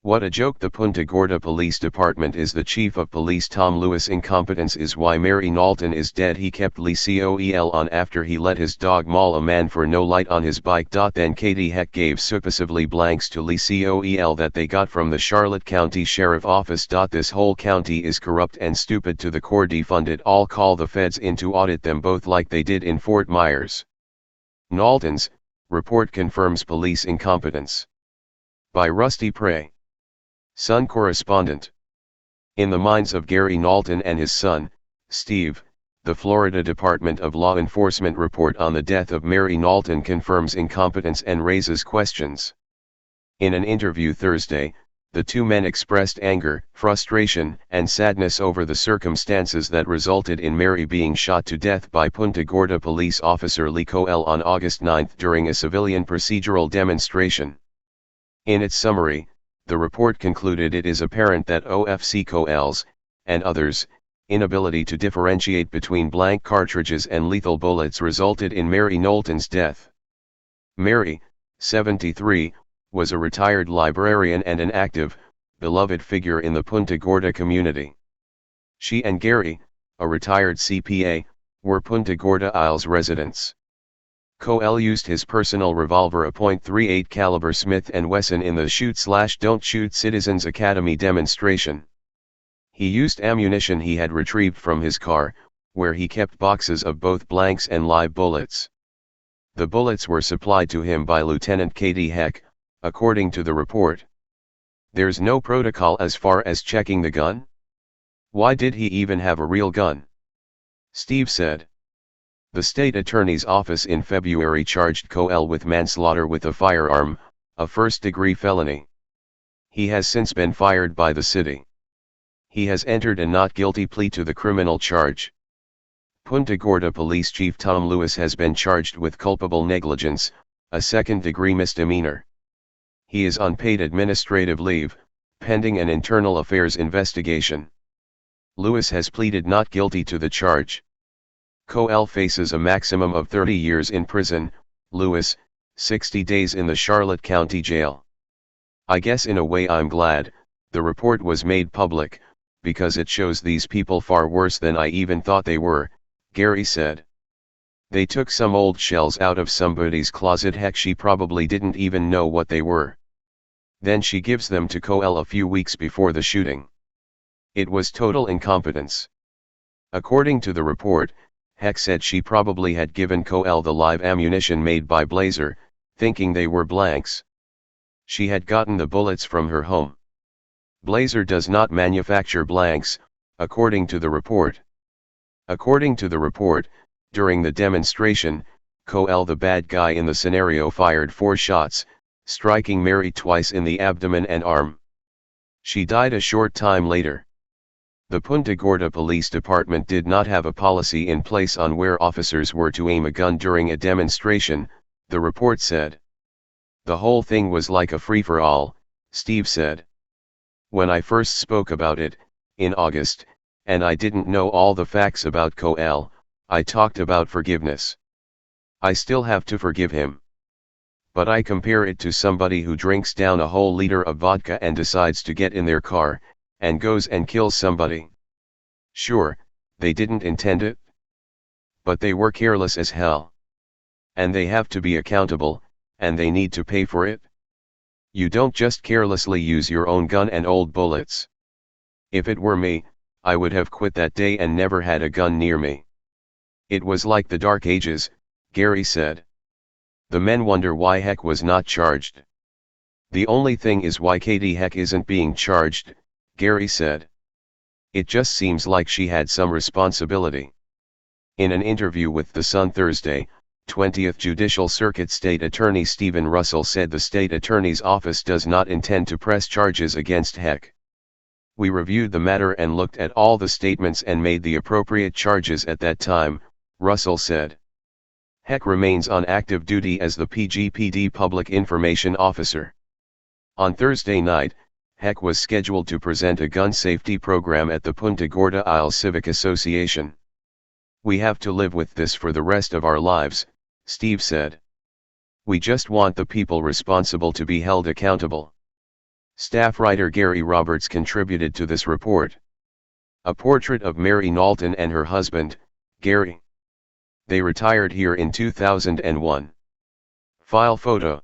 What a joke. The Punta Gorda Police Department is the Chief of Police Tom Lewis. Incompetence is why Mary Knowlton is dead. He kept Lee Coel on after he let his dog maul a man for no light on his bike. Then KENNETH gave successively blanks to Lee Coel that they got from the Charlotte County Sheriff Office. This whole county is corrupt and stupid to the core. Defund it all. Call the feds in to audit them both like they did in Fort Myers. Knowlton's report confirms police incompetence. By Rusty Prey. Sun correspondent. In the minds of Gary Knowlton and his son, Steve, the Florida Department of Law Enforcement report on the death of Mary Knowlton confirms incompetence and raises questions. In an interview Thursday, the two men expressed anger, frustration, and sadness over the circumstances that resulted in Mary being shot to death by Punta Gorda police officer Lee Coel on August 9 during a civilian procedural demonstration. In its summary, the report concluded it is apparent that OFC Coel's, and others, inability to differentiate between blank cartridges and lethal bullets resulted in Mary Knowlton's death. Mary, 73, was a retired librarian and an active, beloved figure in the Punta Gorda community. She and Gary, a retired CPA, were Punta Gorda Isles residents. Coel used his personal revolver, a .38 caliber Smith & Wesson, in the shoot/don't shoot Citizens Academy demonstration. He used ammunition he had retrieved from his car, where he kept boxes of both blanks and live bullets. The bullets were supplied to him by Lieutenant KENNETH, according to the report. There's no protocol as far as checking the gun? Why did he even have a real gun? Steve said. The state attorney's office in February charged Coel with manslaughter with a firearm, a first-degree felony. He has since been fired by the city. He has entered a not guilty plea to the criminal charge. Punta Gorda Police Chief Tom Lewis has been charged with culpable negligence, a second-degree misdemeanor. He is on paid administrative leave, pending an internal affairs investigation. Lewis has pleaded not guilty to the charge. Coel faces a maximum of 30 years in prison, Lewis, 60 days in the Charlotte County Jail. I guess in a way I'm glad the report was made public, because it shows these people far worse than I even thought they were, Gary said. They took some old shells out of somebody's closet. Heck, she probably didn't even know what they were. Then she gives them to Coel a few weeks before the shooting. It was total incompetence. According to the report, Heck said she probably had given Coel the live ammunition made by Blazer, thinking they were blanks. She had gotten the bullets from her home. Blazer does not manufacture blanks, according to the report. According to the report, during the demonstration, Coel, the bad guy in the scenario, fired 4 shots, striking Mary twice in the abdomen and arm. She died a short time later. The Punta Gorda Police Department did not have a policy in place on where officers were to aim a gun during a demonstration, the report said. The whole thing was like a free-for-all, Steve said. When I first spoke about it, in August, and I didn't know all the facts about Coel, I talked about forgiveness. I still have to forgive him. But I compare it to somebody who drinks down a whole liter of vodka and decides to get in their car, and goes and kills somebody. Sure, they didn't intend it. But they were careless as hell. And they have to be accountable, and they need to pay for it. You don't just carelessly use your own gun and old bullets. If it were me, I would have quit that day and never had a gun near me. It was like the Dark Ages, Gary said. The men wonder why Heck was not charged. The only thing is why KENNETH isn't being charged, Gary said. It just seems like she had some responsibility. In an interview with The Sun Thursday, 20th Judicial Circuit State Attorney Stephen Russell said the State Attorney's Office does not intend to press charges against Heck. We reviewed the matter and looked at all the statements and made the appropriate charges at that time, Russell said. Heck remains on active duty as the PGPD Public Information Officer. On Thursday night, Heck was scheduled to present a gun safety program at the Punta Gorda Isles Civic Association. We have to live with this for the rest of our lives, Steve said. We just want the people responsible to be held accountable. Staff writer Gary Roberts contributed to this report. A portrait of Mary Knowlton and her husband, Gary. They retired here in 2001. File photo.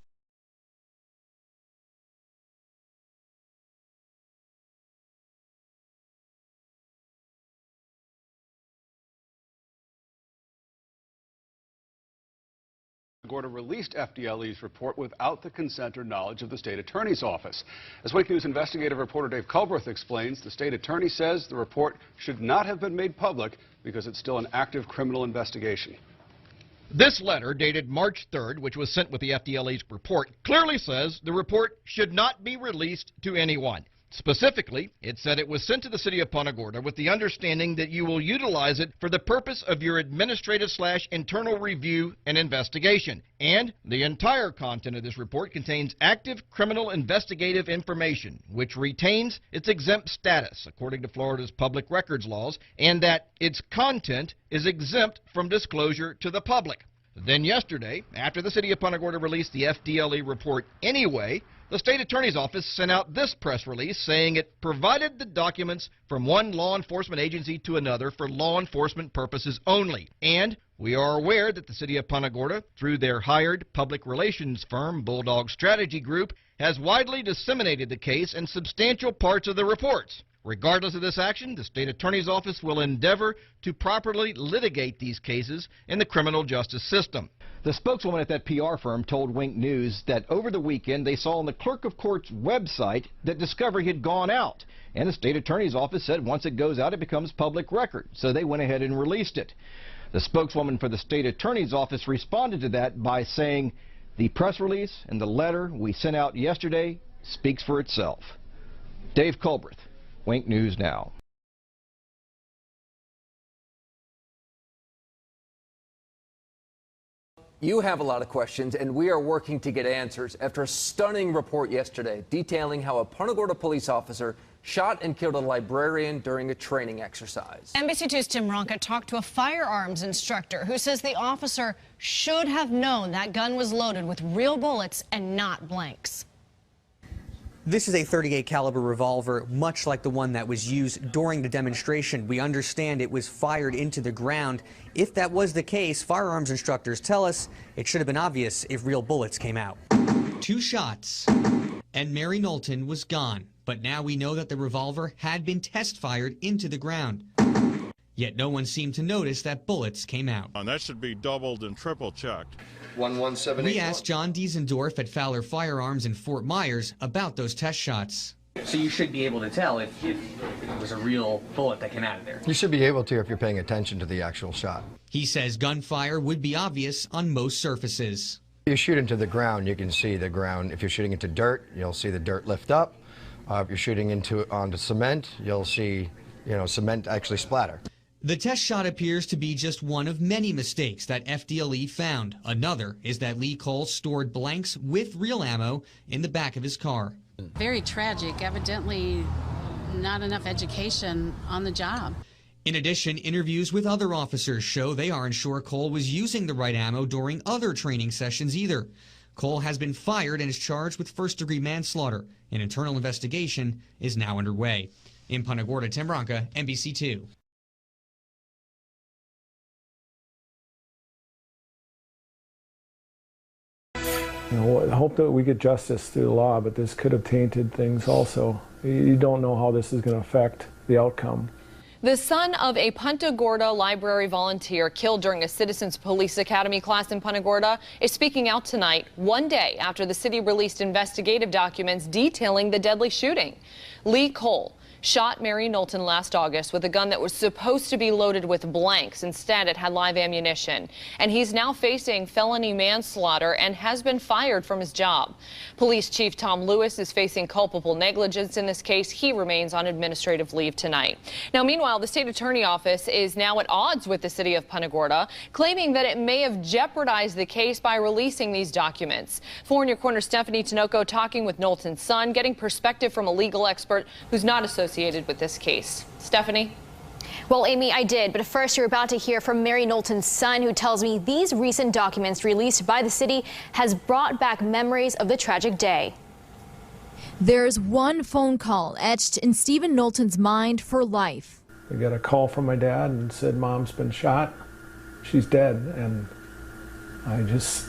Gorda released FDLE's report without the consent or knowledge of the state attorney's office. As Wake News investigative reporter Dave Culbreth explains, the state attorney says the report should not have been made public because it's still an active criminal investigation. This letter, dated March 3rd, which was sent with the FDLE's report, clearly says the report should not be released to anyone. Specifically, it said it was sent to the city of Punta Gorda with the understanding that you will utilize it for the purpose of your administrative/internal review and investigation. And the entire content of this report contains active criminal investigative information, which retains its exempt status, according to Florida's public records laws, and that its content is exempt from disclosure to the public. Then yesterday, after the city of Punta Gorda released the FDLE report anyway, the state attorney's office sent out this press release saying it provided the documents from one law enforcement agency to another for law enforcement purposes only. And we are aware that the city of Punta Gorda, through their hired public relations firm, Bulldog Strategy Group, has widely disseminated the case and substantial parts of the reports. Regardless of this action, the state attorney's office will endeavor to properly litigate these cases in the criminal justice system. The spokeswoman at that PR firm told Wink News that over the weekend they saw on the clerk of court's website that discovery had gone out. And the state attorney's office said once it goes out, it becomes public record. So they went ahead and released it. The spokeswoman for the state attorney's office responded to that by saying the press release and the letter we sent out yesterday speaks for itself. Dave Culbreth, Wink News Now. You have a lot of questions, and we are working to get answers after a stunning report yesterday detailing how a Punta Gorda police officer shot and killed a librarian during a training exercise. NBC2's Tim Ronka talked to a firearms instructor who says the officer should have known that gun was loaded with real bullets and not blanks. This is a .38 caliber revolver, much like the one that was used during the demonstration. We understand it was fired into the ground. If that was the case, firearms instructors tell us it should have been obvious if real bullets came out. 2 shots, and Mary Knowlton was gone. But now we know that the revolver had been test-fired into the ground. Yet no one seemed to notice that bullets came out. And that should be doubled and triple checked. 11781. We asked John Diesendorf at Fowler Firearms in Fort Myers about those test shots. So you should be able to tell if it was a real bullet that came out of there. You should be able to if you're paying attention to the actual shot. He says gunfire would be obvious on most surfaces. If you shoot into the ground, you can see the ground. If you're shooting into dirt, you'll see the dirt lift up. If you're shooting onto cement, you'll see, cement actually splatter. The test shot appears to be just one of many mistakes that FDLE found. Another is that Lee Cole stored blanks with real ammo in the back of his car. Very tragic. Evidently not enough education on the job. In addition, interviews with other officers show they aren't sure Cole was using the right ammo during other training sessions either. Cole has been fired and is charged with first-degree manslaughter. An internal investigation is now underway. In Punta Gorda, Tim Ronka, NBC2. I hope that we get justice through the law, but this could have tainted things also. You don't know how this is going to affect the outcome. The son of a Punta Gorda library volunteer killed during a Citizens Police Academy class in Punta Gorda is speaking out tonight, one day after the city released investigative documents detailing the deadly shooting. Lee Cole shot Mary Knowlton last August with a gun that was supposed to be loaded with blanks. Instead, it had live ammunition. And he's now facing felony manslaughter and has been fired from his job. Police Chief Tom Lewis is facing culpable negligence in this case. He remains on administrative leave tonight. Now, meanwhile, the state attorney office is now at odds with the city of Punta Gorda, claiming that it may have jeopardized the case by releasing these documents. 4 in Your Corner Stephanie Tinoco talking with Knowlton's son, getting perspective from a legal expert who's not associated with this case. Stephanie? Well, Amy, I did, but first you're about to hear from Mary Knowlton's son, who tells me these recent documents released by the city has brought back memories of the tragic day. There's one phone call etched in Stephen Knowlton's mind for life. I got a call from my dad and said, "Mom's been shot. She's dead." And I just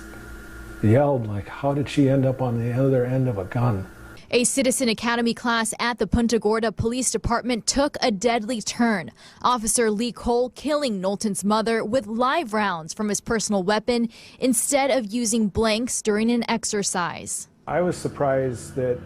yelled, like, how did she end up on the other end of a gun? A Citizen Academy class at the Punta Gorda Police Department took a deadly turn. Officer Lee Coel killing Knowlton's mother with live rounds from his personal weapon instead of using blanks during an exercise. I was surprised that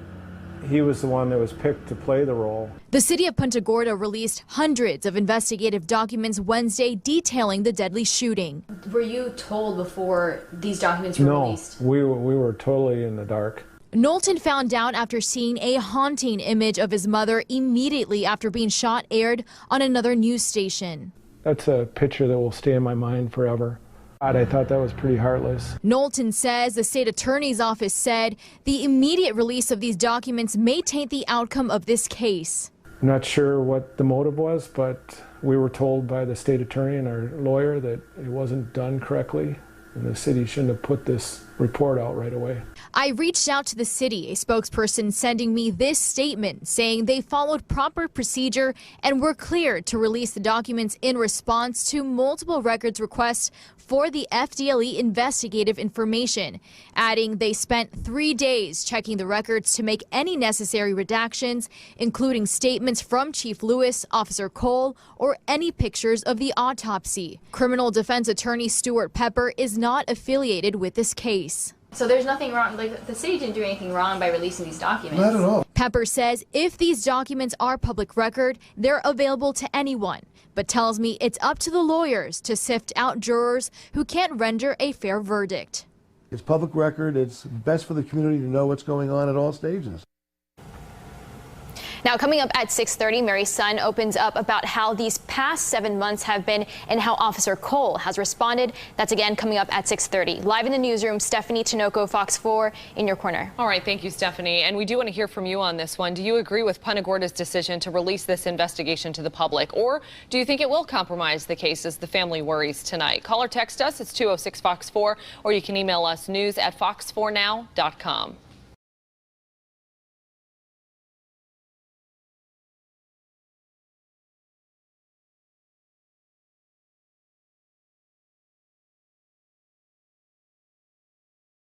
he was the one that was picked to play the role. The city of Punta Gorda released hundreds of investigative documents Wednesday detailing the deadly shooting. Were you told before these documents were released? No, we were totally in the dark. Knowlton found out after seeing a haunting image of his mother immediately after being shot aired on another news station. That's a picture that will stay in my mind forever. I thought that was pretty heartless. Knowlton says the state attorney's office said the immediate release of these documents may taint the outcome of this case. I'm not sure what the motive was, but we were told by the state attorney and our lawyer that it wasn't done correctly, and the city shouldn't have put this report out right away. I reached out to the city, a spokesperson sending me this statement saying they followed proper procedure and were cleared to release the documents in response to multiple records requests for the FDLE investigative information, adding they spent 3 days checking the records to make any necessary redactions, including statements from Chief Lewis, Officer Coel, or any pictures of the autopsy. Criminal defense attorney Stuart Pepper is not affiliated with this case. So there's nothing wrong, like the city didn't do anything wrong by releasing these documents? Not at all. Pepper says if these documents are public record, they're available to anyone, but tells me it's up to the lawyers to sift out jurors who can't render a fair verdict. It's public record. It's best for the community to know what's going on at all stages. Now, coming up at 6:30, Mary's son opens up about how these past 7 months have been and how Officer Coel has responded. That's again coming up at 6:30. Live in the newsroom, Stephanie Tinoco, Fox 4, in your corner. All right, thank you, Stephanie. And we do want to hear from you on this one. Do you agree with Punta Gorda's decision to release this investigation to the public, or do you think it will compromise the case as the family worries tonight? Call or text us. It's 206 Fox 4, or you can email us news@fox4now.com.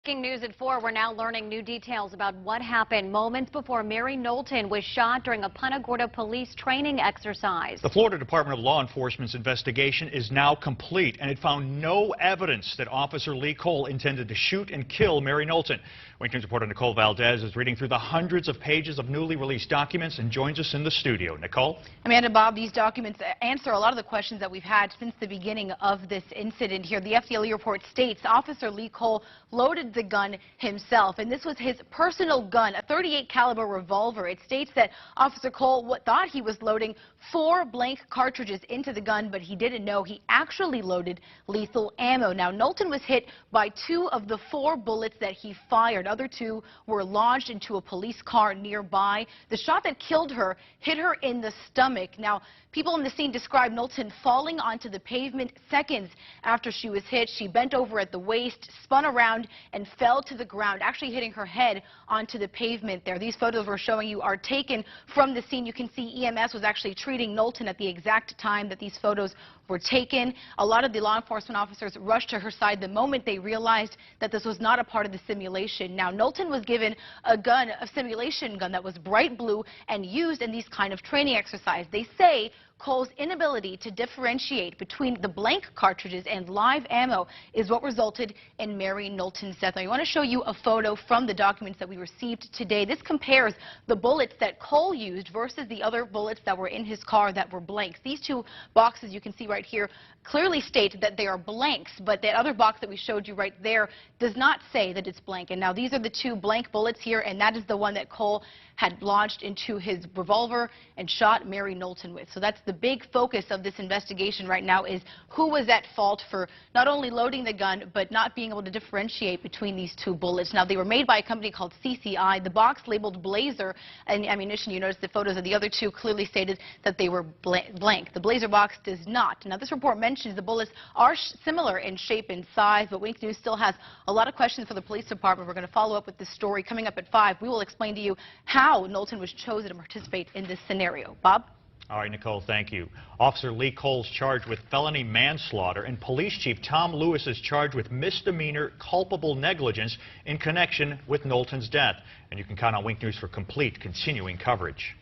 News at 4, we're now learning new details about what happened moments before Mary Knowlton was shot during a Punta Gorda police training exercise. The Florida Department of Law Enforcement's investigation is now complete, and it found no evidence that Officer Lee Coel intended to shoot and kill Mary Knowlton. Washington's reporter Nicole Valdez is reading through the hundreds of pages of newly released documents and joins us in the studio. Nicole? Amanda, Bob, these documents answer a lot of the questions that we've had since the beginning of this incident here. The FDLE report states Officer Lee Coel loaded the gun himself, and this was his personal gun, a .38 caliber revolver. It states that Officer Coel thought he was loading 4 blank cartridges into the gun, but he didn't know he actually loaded lethal ammo. Now, Knowlton was hit by 2 of the 4 bullets that he fired. Other 2 were lodged into a police car nearby. The shot that killed her hit her in the stomach. Now, people on the scene described Knowlton falling onto the pavement seconds after she was hit. She bent over at the waist, spun around, and fell to the ground, actually hitting her head onto the pavement there. These photos we're showing you are taken from the scene. You can see EMS was actually treating Knowlton at the exact time that these photos were taken. A lot of the law enforcement officers rushed to her side the moment they realized that this was not a part of the simulation. Now, Knowlton was given a gun, a simulation gun that was bright blue and used in these kind of training exercises. They say Coel's inability to differentiate between the blank cartridges and live ammo is what resulted in Mary Knowlton's death. Now, I want to show you a photo from the documents that we received today. This compares the bullets that Coel used versus the other bullets that were in his car that were blanks. These 2 boxes you can see right here clearly state that they are blanks, but that other box that we showed you right there does not say that it's blank. And now these are the 2 blank bullets here, and that is the one that Coel had lodged into his revolver and shot Mary Knowlton with. So that's the big focus of this investigation right now is who was at fault for not only loading the gun, but not being able to differentiate between these two bullets. Now, they were made by a company called CCI. The box labeled Blazer and ammunition. You notice the photos of the other two clearly stated that they were blank. The Blazer box does not. Now, this report mentions the bullets are similar in shape and size, but Wink News still has a lot of questions for the police department. We're going to follow up with this story coming up at 5. We will explain to you how Knowlton was chosen to participate in this scenario. Bob? All right, Nicole, thank you. Officer Lee Cole's charged with felony manslaughter, and Police Chief Tom Lewis is charged with misdemeanor culpable negligence in connection with Knowlton's death. And you can count on Wink News for complete continuing coverage.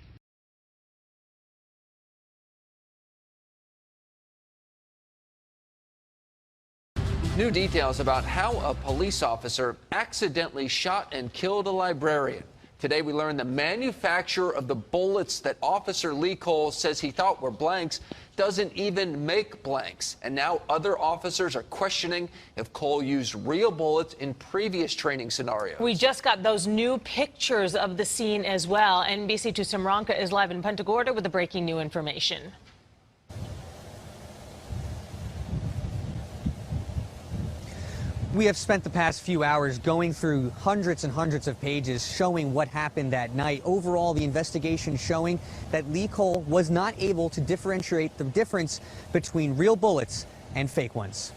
New details about how a police officer accidentally shot and killed a librarian. Today we learned the manufacturer of the bullets that Officer Lee Cole says he thought were blanks doesn't even make blanks. And now other officers are questioning if Cole used real bullets in previous training scenarios. We just got those new pictures of the scene as well. NBC2's Samranka is live in Punta Gorda with the breaking new information. We have spent the past few hours going through hundreds and hundreds of pages showing what happened that night. Overall, the investigation showing that Lee Cole was not able to differentiate the difference between real bullets and fake ones.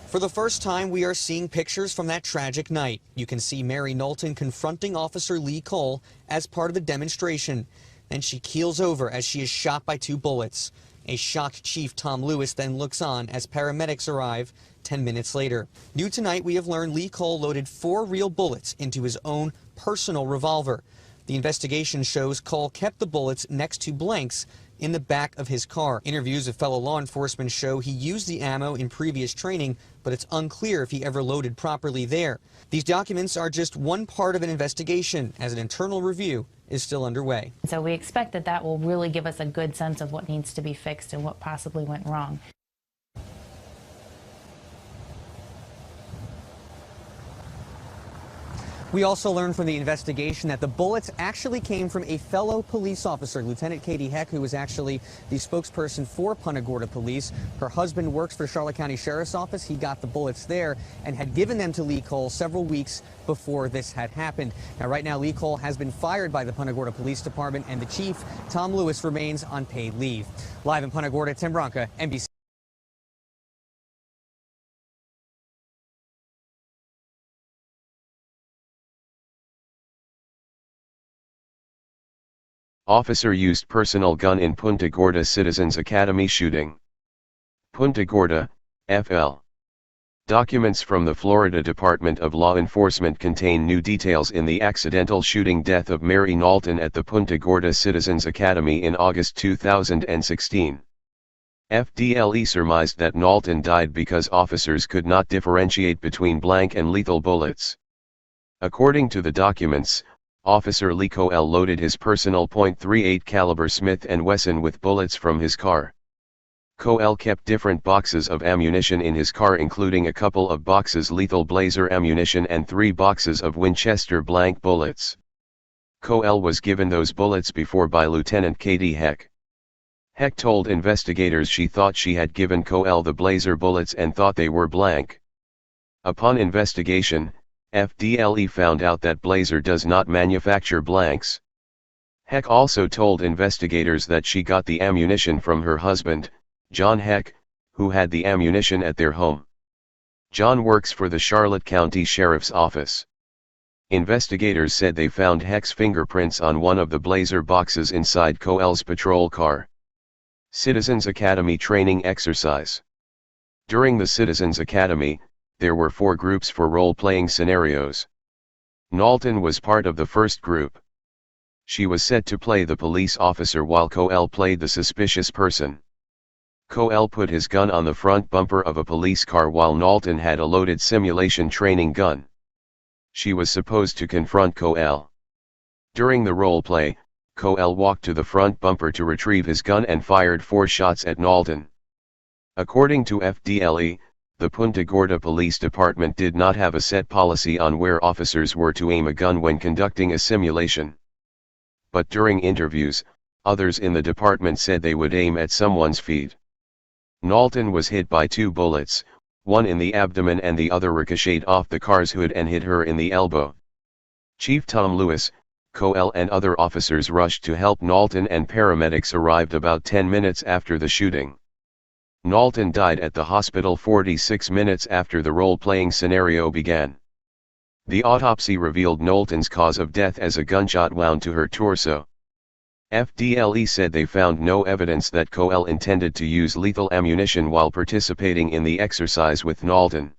For the first time, we are seeing pictures from that tragic night. You can see Mary Knowlton confronting Officer Lee Cole as part of the demonstration. Then she keels over as she is shot by 2 bullets. A shocked Chief Tom Lewis then looks on as paramedics arrive 10 minutes later. New tonight, we have learned Lee Cole loaded 4 real bullets into his own personal revolver. The investigation shows Cole kept the bullets next to blanks in the back of his car. Interviews of fellow law enforcement show he used the ammo in previous training, but it's unclear if he ever loaded properly there. These documents are just one part of an investigation, as an internal review is still underway. So we expect that that will really give us a good sense of what needs to be fixed and what possibly went wrong. We also learned from the investigation that the bullets actually came from a fellow police officer, Lieutenant Katie Heck, who was actually the spokesperson for Punta Gorda Police. Her husband works for Charlotte County Sheriff's Office. He got the bullets there and had given them to Lee Cole several weeks before this had happened. Now, right now, Lee Cole has been fired by the Punta Gorda Police Department, and the chief, Tom Lewis, remains on paid leave. Live in Punta Gorda, Tim Branca, NBC. Officer used personal gun in Punta Gorda Citizens Academy shooting. Punta Gorda, FL. Documents from the Florida Department of Law Enforcement contain new details in the accidental shooting death of Mary Knowlton at the Punta Gorda Citizens Academy in August 2016. FDLE surmised that Knowlton died because officers could not differentiate between blank and lethal bullets. According to the documents, Officer Lee Coel loaded his personal .38 caliber Smith & Wesson with bullets from his car. Coel kept different boxes of ammunition in his car, including a couple of boxes lethal Blazer ammunition and 3 boxes of Winchester blank bullets. Coel was given those bullets before by Lieutenant Katie Heck. Heck told investigators she thought she had given Coel the Blazer bullets and thought they were blank. Upon investigation, FDLE found out that Blazer does not manufacture blanks. Heck also told investigators that she got the ammunition from her husband, John Heck, who had the ammunition at their home. John works for the Charlotte County Sheriff's Office. Investigators said they found Heck's fingerprints on one of the Blazer boxes inside Coel's patrol car. Citizens Academy training exercise. During the Citizens Academy, there were 4 groups for role-playing scenarios. Knowlton was part of the first group. She was set to play the police officer while Coel played the suspicious person. Coel put his gun on the front bumper of a police car while Knowlton had a loaded simulation training gun. She was supposed to confront Coel. During the role-play, Coel walked to the front bumper to retrieve his gun and fired 4 shots at Knowlton. According to FDLE, the Punta Gorda Police Department did not have a set policy on where officers were to aim a gun when conducting a simulation. But during interviews, Others in the department said they would aim at someone's feet. Knowlton was hit by 2 bullets, one in the abdomen and the other ricocheted off the car's hood and hit her in the elbow. Chief Tom Lewis, Coel and other officers rushed to help Knowlton, and paramedics arrived about 10 minutes after the shooting. Knowlton died at the hospital 46 minutes after the role-playing scenario began. The autopsy revealed Knowlton's cause of death as a gunshot wound to her torso. FDLE said they found no evidence that Coel intended to use lethal ammunition while participating in the exercise with Knowlton.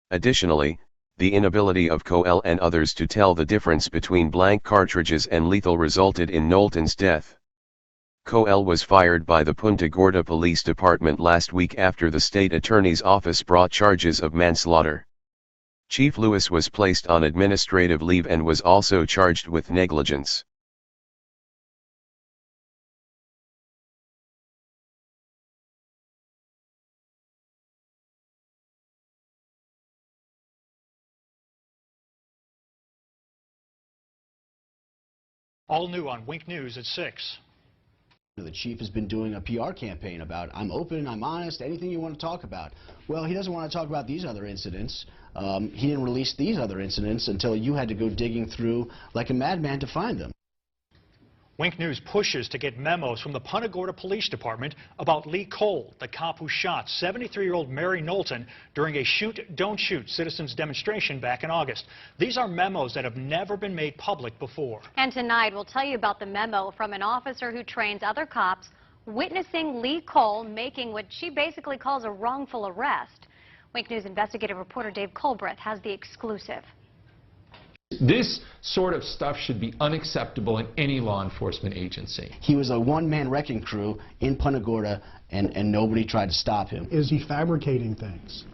Additionally, the inability of Coel and others to tell the difference between blank cartridges and lethal resulted in Knowlton's death. Coel was fired by the Punta Gorda Police Department last week after the state attorney's office brought charges of manslaughter. Chief Lewis was placed on administrative leave and was also charged with negligence. All new on Wink News at 6. The chief has been doing a PR campaign about, I'm open, I'm honest, anything you want to talk about. Well, he doesn't want to talk about these other incidents. He didn't release these other incidents until you had to go digging through like a madman to find them. Wink News pushes to get memos from the Punta Gorda Police Department about Lee Coel, the cop who shot 73-year-old Mary Knowlton during a shoot, don't shoot citizens demonstration back in August. These are memos that have never been made public before. And tonight we'll tell you about the memo from an officer who trains other cops witnessing Lee Coel making what she basically calls a wrongful arrest. Wink News investigative reporter Dave Colbreth has the exclusive. This sort of stuff should be unacceptable in any law enforcement agency. He was a one-man wrecking crew in Punta Gorda, and nobody tried to stop him. Is he fabricating things?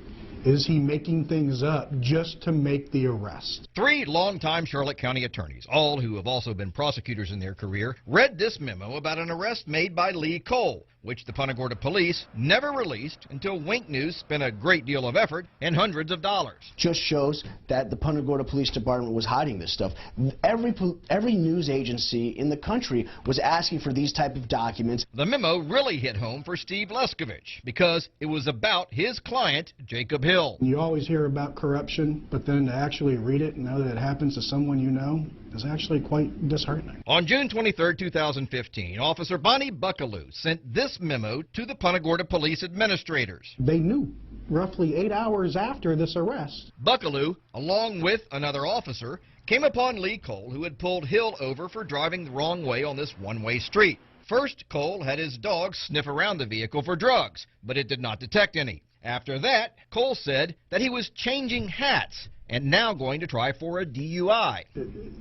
Is he making things up just to make the arrest? 3 longtime Charlotte County attorneys, all who have also been prosecutors in their career, read this memo about an arrest made by Lee Coel, which the Punta Gorda police never released until Wink News spent a great deal of effort and hundreds of dollars. Just shows that the Punta Gorda Police Department was hiding this stuff. Every news agency in the country was asking for these type of documents. The memo really hit home for Steve Leskovich because it was about his client, Jacob Hill. You always hear about corruption, but then to actually read it and know that it happens to someone you know is actually quite disheartening. On June 23, 2015, Officer Bonnie Buckaloo sent this memo to the Punta Gorda police administrators. They knew roughly 8 hours after this arrest. Buckaloo, along with another officer, came upon Lee Coel, who had pulled Hill over for driving the wrong way on this one-way street. First, Coel had his dog sniff around the vehicle for drugs, but it did not detect any. After that, Coel said that he was changing hats and now going to try for a DUI.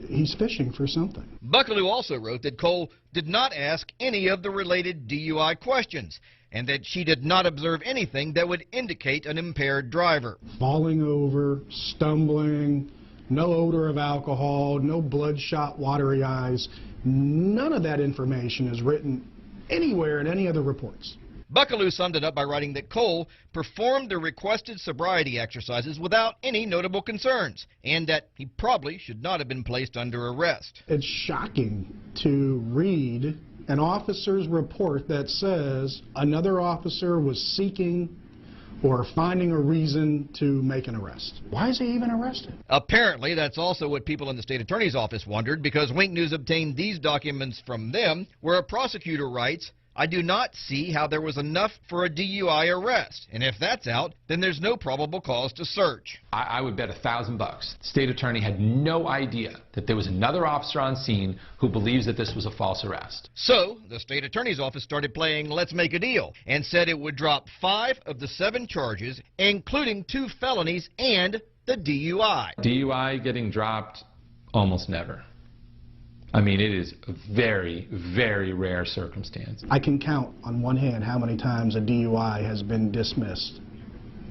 He's fishing for something. Buckaloo also wrote that Coel did not ask any of the related DUI questions and that she did not observe anything that would indicate an impaired driver. Falling over, stumbling, no odor of alcohol, no bloodshot, watery eyes. None of that information is written anywhere in any other reports. Buckaloo summed it up by writing that Coel performed the requested sobriety exercises without any notable concerns, and that he probably should not have been placed under arrest. It's shocking to read an officer's report that says another officer was seeking or finding a reason to make an arrest. Why is he even arrested? Apparently, that's also what people in the state attorney's office wondered, because Wink News obtained these documents from them, where a prosecutor writes, I do not see how there was enough for a DUI arrest, and if that's out, then there's no probable cause to search. I would bet $1,000 the state attorney had no idea that there was another officer on scene who believes that this was a false arrest. So, the state attorney's office started playing Let's Make a Deal and said it would drop 5 of the 7 charges, including 2 felonies and the DUI. DUI getting dropped? Almost never. I mean, it is a very, very rare circumstance. I can count on one hand how many times a DUI has been dismissed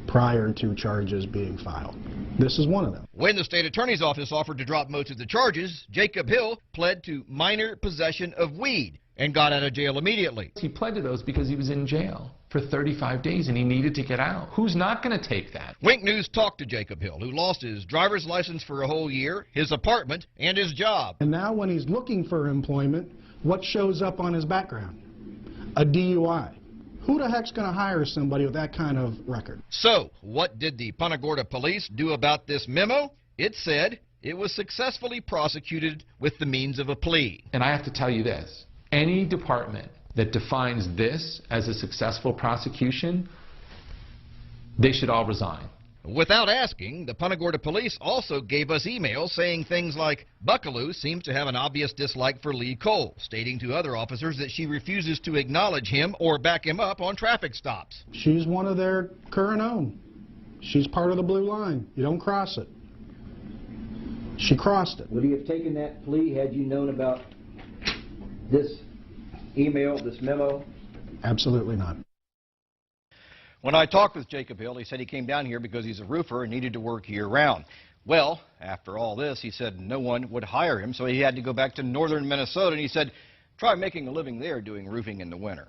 prior to charges being filed. This is one of them. When the state attorney's office offered to drop most of the charges, Jacob Hill pled to minor possession of weed and got out of jail immediately. He pled to those because he was in jail for 35 days and he needed to get out. Who's not going to take that? Wink News talked to Jacob Hill, who lost his driver's license for a whole year, his apartment, and his job. And now when he's looking for employment, What shows up on his background? A DUI. Who the heck's going to hire somebody with that kind of record? So, what did the Punta Gorda police do about this memo? It said it was successfully prosecuted with the means of a plea. And I have to tell you this, any department that defines this as a successful prosecution, they should all resign. Without asking, the Punta Gorda police also gave us emails saying things like, Buckaloo seems to have an obvious dislike for Lee Cole, stating to other officers that she refuses to acknowledge him or back him up on traffic stops. She's one of their current own. She's part of the blue line. You don't cross it. She crossed it. Would he have taken that plea had you known about this email, this memo? Absolutely not. When I talked with Jacob Hill, he said he came down here because he's a roofer and needed to work year-round. Well, after all this, he said no one would hire him, so he had to go back to northern Minnesota, and he said, try making a living there doing roofing in the winter.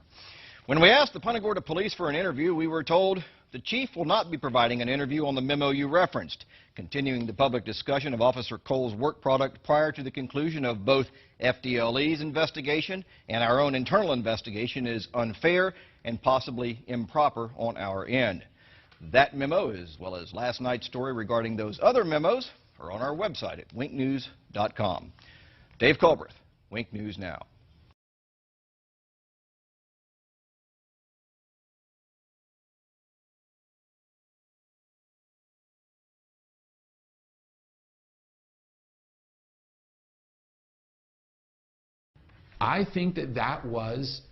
When we asked the Punta Gorda police for an interview, we were told the chief will not be providing an interview on the memo you referenced, continuing the public discussion of Officer Cole's work product prior to the conclusion of both FDLE's investigation and our own internal investigation is unfair and possibly improper on our end. That memo, as well as last night's story regarding those other memos, are on our website at winknews.com. Dave Culbreth, Wink News Now. I think that that was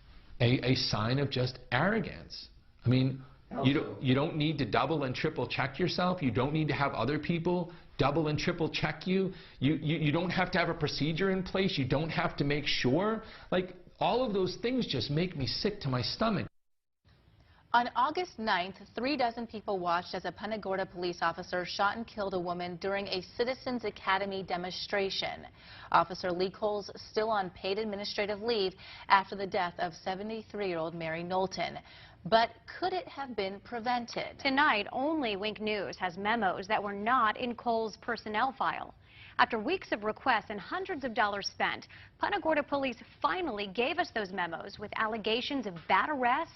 a sign of just arrogance. I mean, you don't need to double and triple check yourself. You don't need to have other people double and triple check you. You don't have to have a procedure in place. You don't have to make sure. Like, all of those things just make me sick to my stomach. On August 9th, 36 people watched as a Punta Gorda police officer shot and killed a woman during a Citizens Academy demonstration. Officer Lee Cole's still on paid administrative leave after the death of 73-year-old Mary Knowlton. But could it have been prevented? Tonight, only Wink News has memos that were not in Cole's personnel file. After weeks of requests and hundreds of dollars spent, Punta Gorda police finally gave us those memos with allegations of bad arrests,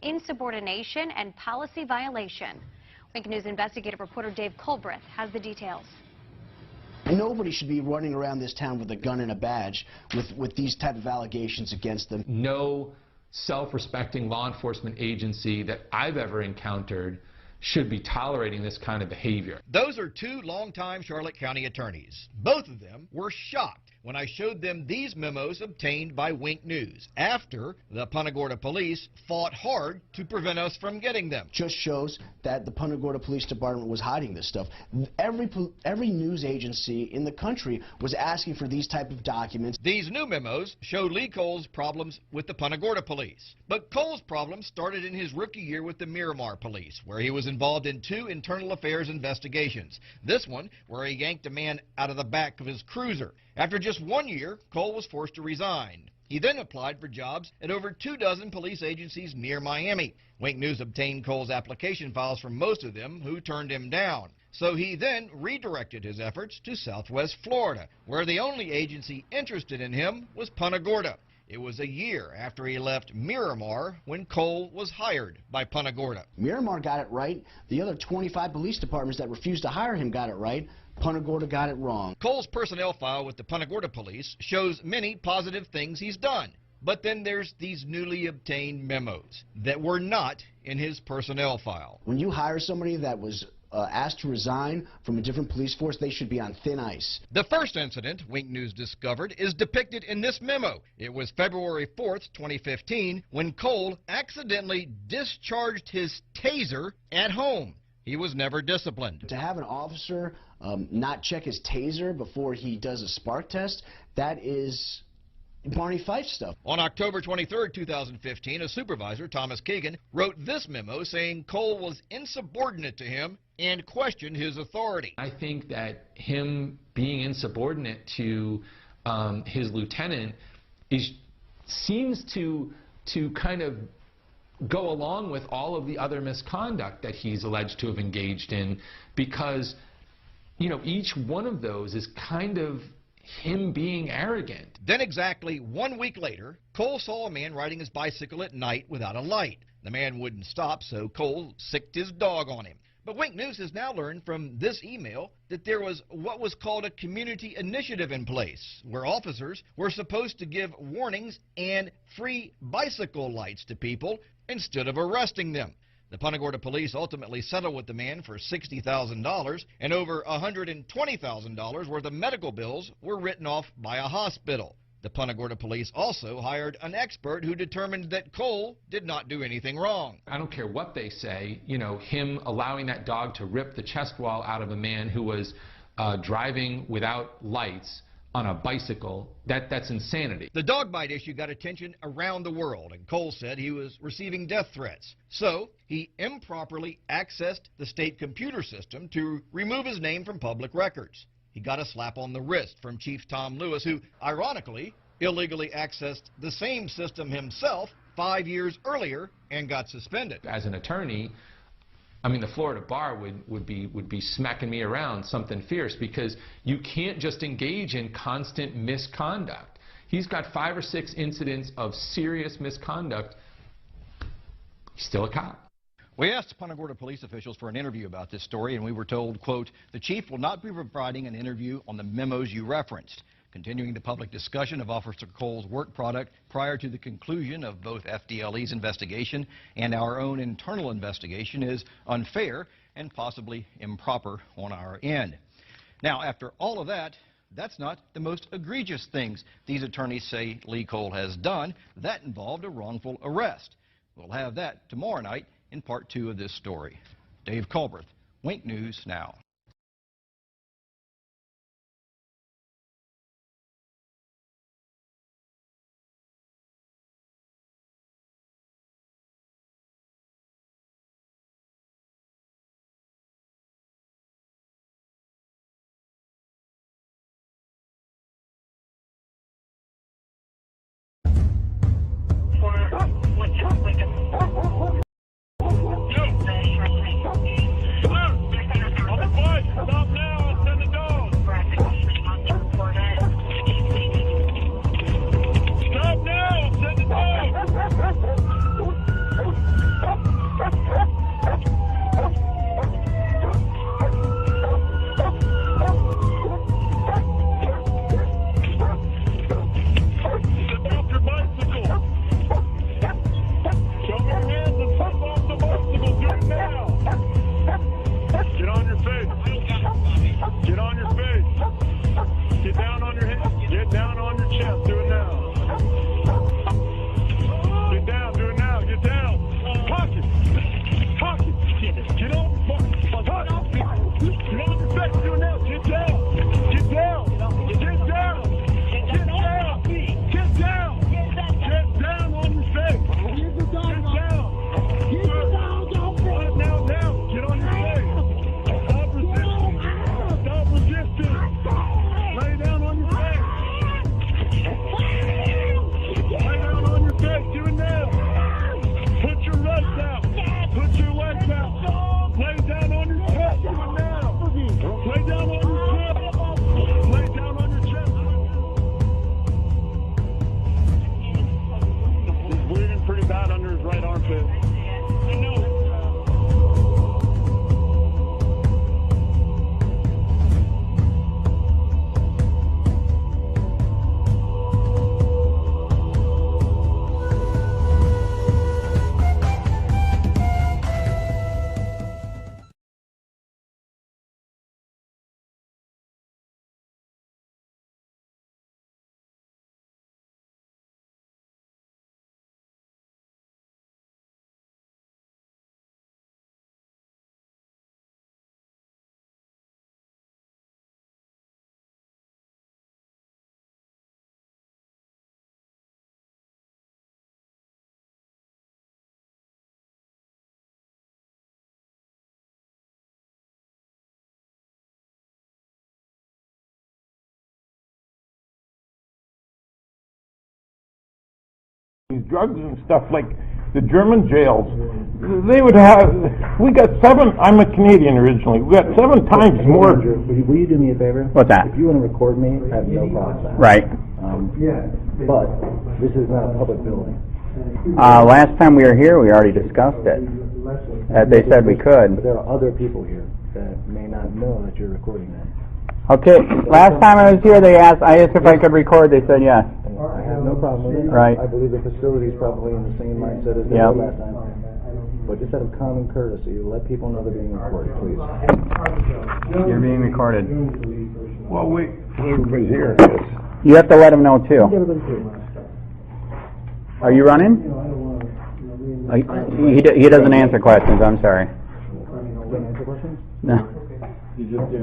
insubordination, and policy violation. Wink News investigative reporter Dave Culbreth has the details. Nobody should be running around this town with a gun and a badge with these type of allegations against them. No self-respecting law enforcement agency that I've ever encountered should be tolerating this kind of behavior. Those are two longtime Charlotte County attorneys. Both of them were shocked when I showed them these memos obtained by Wink News after the Punta Gorda police fought hard to prevent us from getting them. Just shows that the Punta Gorda Police Department was hiding this stuff. Every news agency in the country was asking for these type of documents. These new memos show Lee Cole's problems with the Punta Gorda police. But Cole's problems started in his rookie year with the Miramar police, where he was involved in 2 internal affairs investigations. This one, where he yanked a man out of the back of his cruiser. After just 1 year, Cole was forced to resign. He then applied for jobs at over 24 police agencies near Miami. Wink News obtained Cole's application files from most of them, who turned him down. So he then redirected his efforts to Southwest Florida, where the only agency interested in him was Punta Gorda. It was a year after he left Miramar when Cole was hired by Punta Gorda. Miramar got it right. The other 25 police departments that refused to hire him got it right. Punta Gorda got it wrong. Cole's personnel file with the Punta Gorda police shows many positive things he's done. But then there's these newly obtained memos that were not in his personnel file. When you hire somebody that was asked to resign from a different police force, they should be on thin ice. The first incident Wink News discovered is depicted in this memo. It was February 4th, 2015, when Cole accidentally discharged his taser at home. He was never disciplined. To have an officer not check his taser before he does a spark test, that is Barney Fife stuff. On October 23, 2015, a supervisor, Thomas Keegan, wrote this memo saying Cole was insubordinate to him and questioned his authority. I think that him being insubordinate to his lieutenant seems to kind of go along with all of the other misconduct that he's alleged to have engaged in, because, you know, each one of those is kind of him being arrogant. Then exactly 1 week later, Cole saw a man riding his bicycle at night without a light. The man wouldn't stop, so Cole sicked his dog on him. But Wink News has now learned from this email that there was what was called a community initiative in place, where officers were supposed to give warnings and free bicycle lights to people instead of arresting them. The Punta Gorda police ultimately settled with the man for $60,000, and over $120,000 worth of medical bills were written off by a hospital. The Punta Gorda police also hired an expert who determined that Cole did not do anything wrong. I don't care what they say, you know, him allowing that dog to rip the chest wall out of a man who was driving without lights on a bicycle, that's insanity. The dog bite issue got attention around the world, and Cole said he was receiving death threats. So he improperly accessed the state computer system to remove his name from public records. He got a slap on the wrist from Chief Tom Lewis, who, ironically, illegally accessed the same system himself 5 years earlier and got suspended. As an attorney, I mean, the Florida bar would be smacking me around something fierce, because you can't just engage in constant misconduct. He's got 5 or 6 incidents of serious misconduct. He's still a cop. We asked Punta Gorda police officials for an interview about this story, and we were told, quote, the chief will not be providing an interview on the memos you referenced. Continuing the public discussion of Officer Cole's work product prior to the conclusion of both FDLE's investigation and our own internal investigation is unfair and possibly improper on our end. Now, after all of that, that's not the most egregious things these attorneys say Lee Cole has done. That involved a wrongful arrest. We'll have that tomorrow night in part 2 of this story. Dave Culbreth, Wink News Now. Drugs and stuff like the German jails, they would have, we got 7, I'm a Canadian originally, we got 7 times more. Will you do me a favor? What's that? If you want to record me, I have no problem with that. Right. But this is not a public building. Last time we were here, we already discussed it. They said we could. But there are other people here that may not know that you're recording them. Okay, last time I was here, I asked if I could record, they said yes. I have no problem with it. Right. I believe the facility is probably in the same mindset as they were last time. But just out of common courtesy, let people know they're being recorded, please. You're being recorded. Well, everybody's here. You have to let them know too. Are you running? He doesn't answer questions, I'm sorry. Answer questions? No. You just did.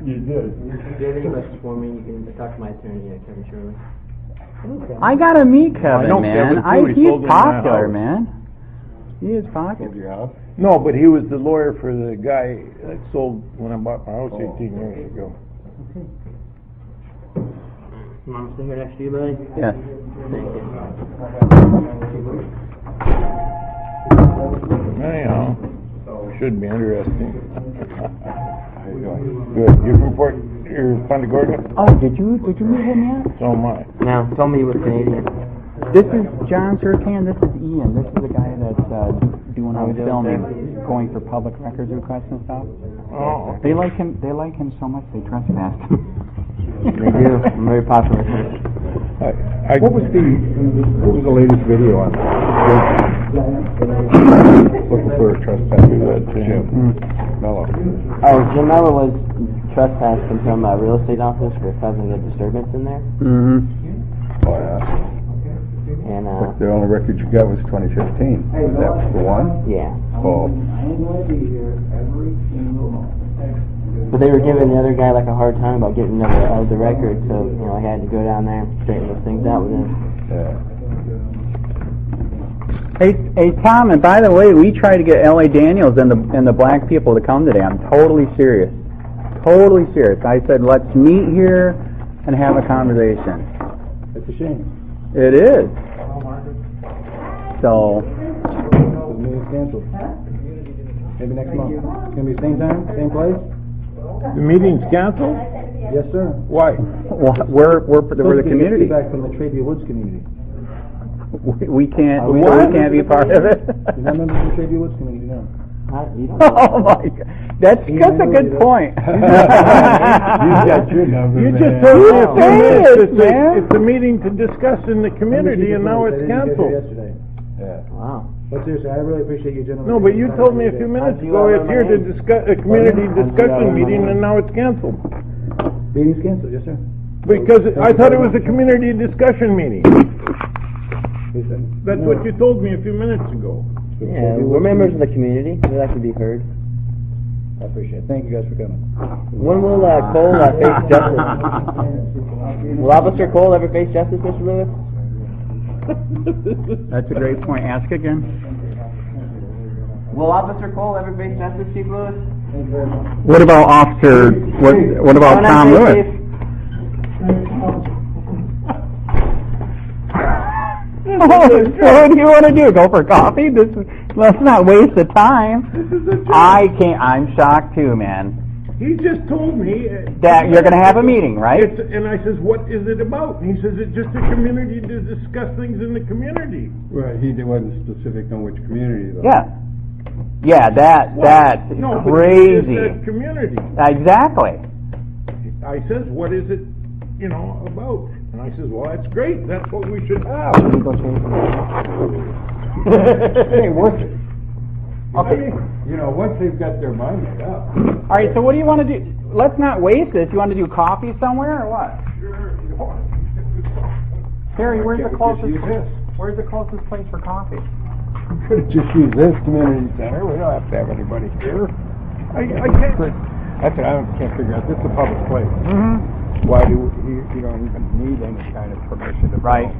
You did. If you have any questions for me, you can talk to my attorney, Kevin Shirley. I gotta meet Kevin, man. He's popular, house. man. He is popular. No, but he was the lawyer for the guy that sold when I bought my house 18 years ago. Mom, stay here next to you, buddy? Yes. Anyhow, should be interesting. How you doing? Good. You're from Punta Gorda? Oh, did you meet him yet? So am I. Now, tell me you were Canadian. This is John Surcan. This is Ian. This is the guy that's doing all the filming, going for public records requests and stuff. Oh. They like him. They like him so much they trespass him. They do. I'm very popular. What was the latest video on? Looking for a trespasser. Jim Mello. Oh, Jim Mello was trespassed from some real estate office for causing a disturbance in there. Mm-hmm. Oh, yeah. And But the only record you got was 2015. That was the one? yeah. Oh. But they were giving the other guy like a hard time about getting the record, so I had to go down there and straighten those things out with him. Yeah. Hey, Tom. And by the way, we tried to get L.A. Daniels and the black people to come today. I'm totally serious. Totally serious. I said let's meet here and have a conversation. It's a shame. It is. So. The meeting's canceled. Maybe next month. It's gonna be same time, same place. The meeting's canceled? Yes, sir. Why? We're the community. Feedback from the Traby Woods community. We can't be part of it. You're not members of the Traby Woods community, no. Oh my God, that's a good point. You just told me a few minutes. It's a meeting to discuss in the community, and now it's canceled. Yeah. Wow. But seriously, I really appreciate you gentlemen. No, but you told me a few minutes ago it's here to discuss a community discussion meeting, and now it's canceled. Meeting's canceled, yes, sir. Because I thought it was a community discussion meeting. That's what you told me a few minutes ago. Yeah, we're members of the community. We like to be heard. I appreciate it. Thank you guys for coming. When will Cole face justice? Will Officer Cole ever face justice, Mr. Lewis? That's a great point. Ask again. Will Officer Cole ever face justice, Chief Lewis? What about Officer? What about Tom Lewis? What do you want to do? Go for coffee? Let's not waste the time. I'm shocked too, man. He just told me that you're going to have a meeting, right? And I says, what is it about? And he says, it's just a community to discuss things in the community. Right, he wasn't specific on which community, though. Yeah, that's crazy. That community. Exactly. I says, what is it, about? And I says, well, that's great. That's what we should have. It ain't worth it. Okay. Once they've got their mind made up. All right, so what do you want to do? Let's not waste this. You want to do coffee somewhere or what? Sure. Harry, where's the closest place for coffee? We could have just used this community center. We don't have to have anybody here. I can't. That's what I can't figure out. This is a public place. Mm-hmm. Why do you don't even need any kind of permission to Right.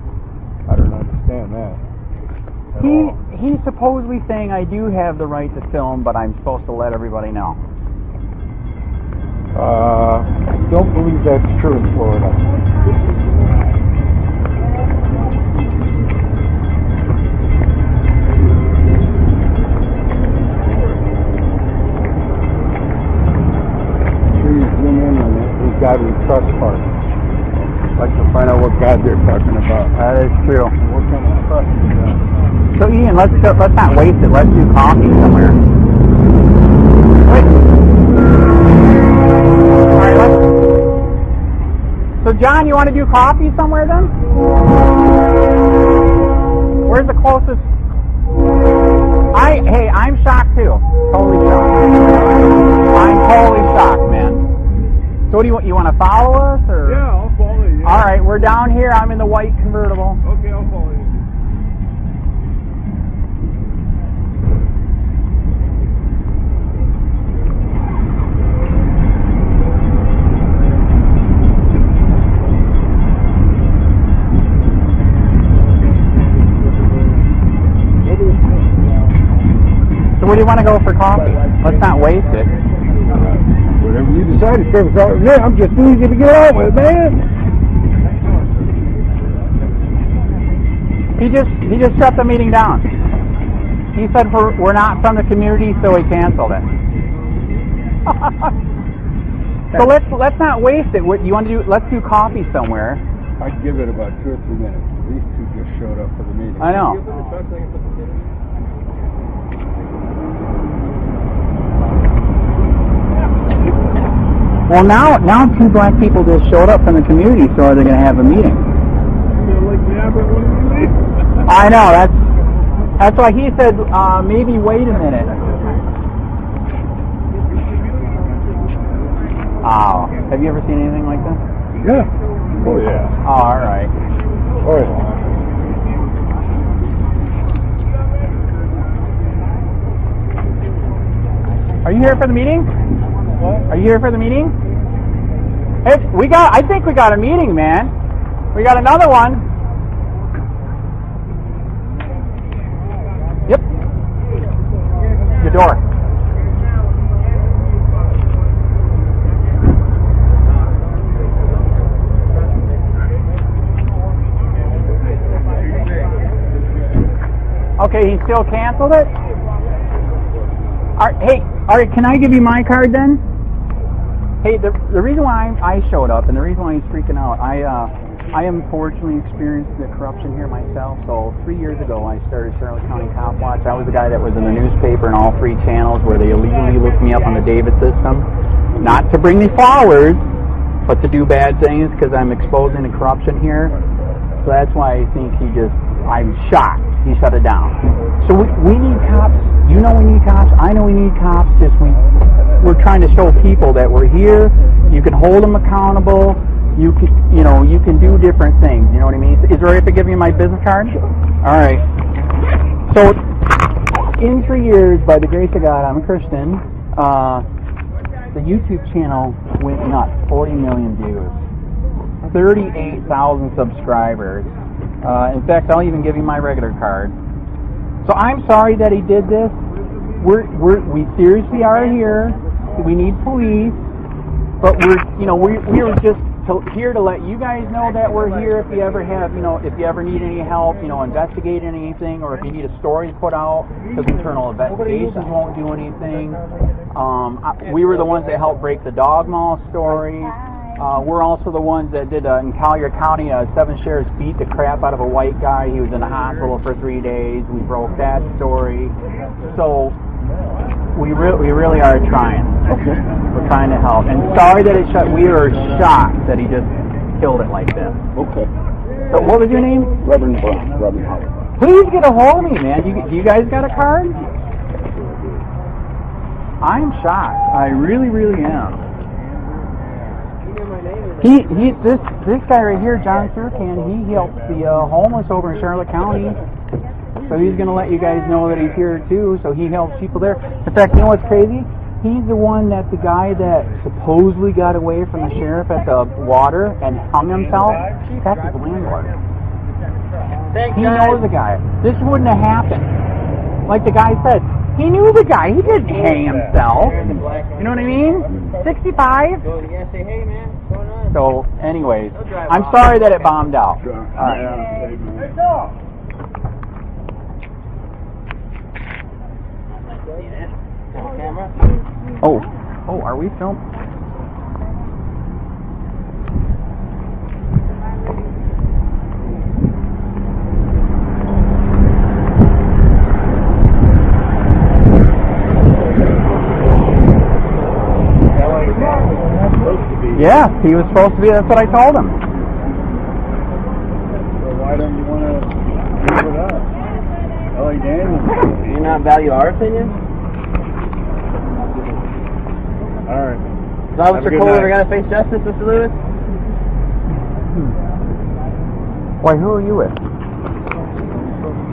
I don't understand that. He's supposedly saying I do have the right to film, but I'm supposed to let everybody know. I don't believe that's true in Florida. God we trust part. Like to find out what God they're talking about. That is true. What kind of trust is that? So Ian, let's not waste it. Let's do coffee somewhere. Wait. All right, so John, you want to do coffee somewhere then? Where's the closest? Hey, I'm shocked too. Totally shocked. I'm totally shocked, man. So what do you want to follow us or? Yeah, I'll follow you. All right, we're down here. I'm in the white convertible. Okay, I'll follow you. So where do you want to go for coffee? Let's not waste it. Whatever you decide, it's perfect. Yeah, I'm just easy to get out with, man. He just shut the meeting down. He said we're not from the community, so he canceled it. So let's not waste it. What you want to do? Let's do coffee somewhere. I'd give it about 2 or 3 minutes. These two just showed up for the meeting. I know. Well, now 2 black people just showed up from the community, so are they going to have a meeting? I know, that's why he said maybe wait a minute. Oh, have you ever seen anything like that? Yeah. Oh yeah. Oh, all right. Oh yeah. Are you here for the meeting? Are you here for the meeting? Hey, I think we got a meeting, man. We got another one. Yep. Your door. Okay, he still canceled it? All right, can I give you my card then? Hey, the reason why I showed up and the reason why he's freaking out, I unfortunately experienced the corruption here myself. So 3 years ago, I started Charlotte County COPWATCH. I was the guy that was in the newspaper and all 3 channels where they illegally looked me up on the David system. Not to bring me flowers, but to do bad things because I'm exposing the corruption here. So that's why I think I'm shocked. He shut it down. So we need cops. You know we need cops. I know we need cops. We're trying to show people that we're here. You can hold them accountable. You can do different things. You know what I mean? Is it all right if I give you my business card? All right. So in 3 years, by the grace of God, I'm a Christian. The YouTube channel went nuts. 40 million views. 38,000 subscribers. In fact, I'll even give you my regular card. So I'm sorry that he did this. We seriously are here. We need police, but we were just here to let you guys know that we're here. If you ever have, if you ever need any help, investigating anything, or if you need a story put out, because internal investigations won't do anything. We were the ones that helped break the dog mall story. We're also the ones that did in Collier County, 7 sheriffs beat the crap out of a white guy. He was in the hospital for 3 days. We broke that story. So we really are trying. Okay. We're trying to help. And sorry that it shut. We are shocked that he just killed it like this. Okay. So what was your name? Reverend Brown. Reverend Howard. Please get a hold of me, man. Do you guys got a card? I'm shocked. I really, really am. This guy right here, John Surcan, he helps the homeless over in Charlotte County. So he's going to let you guys know that he's here too, so he helps people there. In fact, you know what's crazy? He's the one that the guy that supposedly got away from the sheriff at the water and hung himself, that's his landlord. He knows the guy. This wouldn't have happened. Like the guy said, he knew the guy. He didn't hang himself. You know what I mean? 65? So, anyways, I'm sorry that it bombed out. All right. Oh, are we filming? Yes, he was supposed to be. That's what I told him. So why don't you want to deal with us? Ellie Daniels. Do you not value our opinion? All right. Is Officer Cole ever going to face justice, Mr. Lewis? Why, who are you with?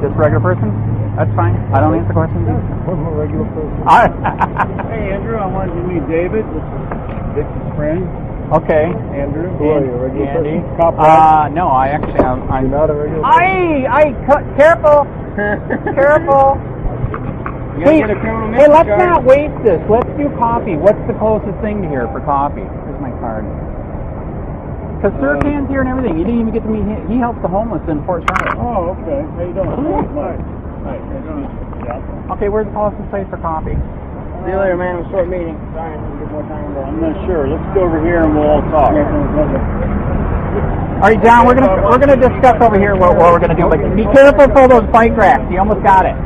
Just a regular person? That's fine. I don't answer questions. I'm a regular person. Hey, Andrew, I wanted you to meet David. This is Vicky's friend. Okay. Andrew. Who are you, a regular Andy. person? COPWATCH? No, I actually am. I'm not a regular person? Careful! Careful! Hey, let's not waste this. Let's do coffee. What's the closest thing to here for coffee? Here's my card. Because Sirkan's here and everything. You didn't even get to meet him. He helps the homeless in Fort Charlotte. Oh, okay. How you doing? Hi. Hi. How you doing? Yeah. Okay, where's the closest place for coffee? See you later, man. It was a short meeting. Sorry, I didn't get more time. I'm not sure. Let's go over here and we'll all talk. All right, John, we're gonna discuss over here what we're gonna do. But be careful for those bike racks. You almost got it.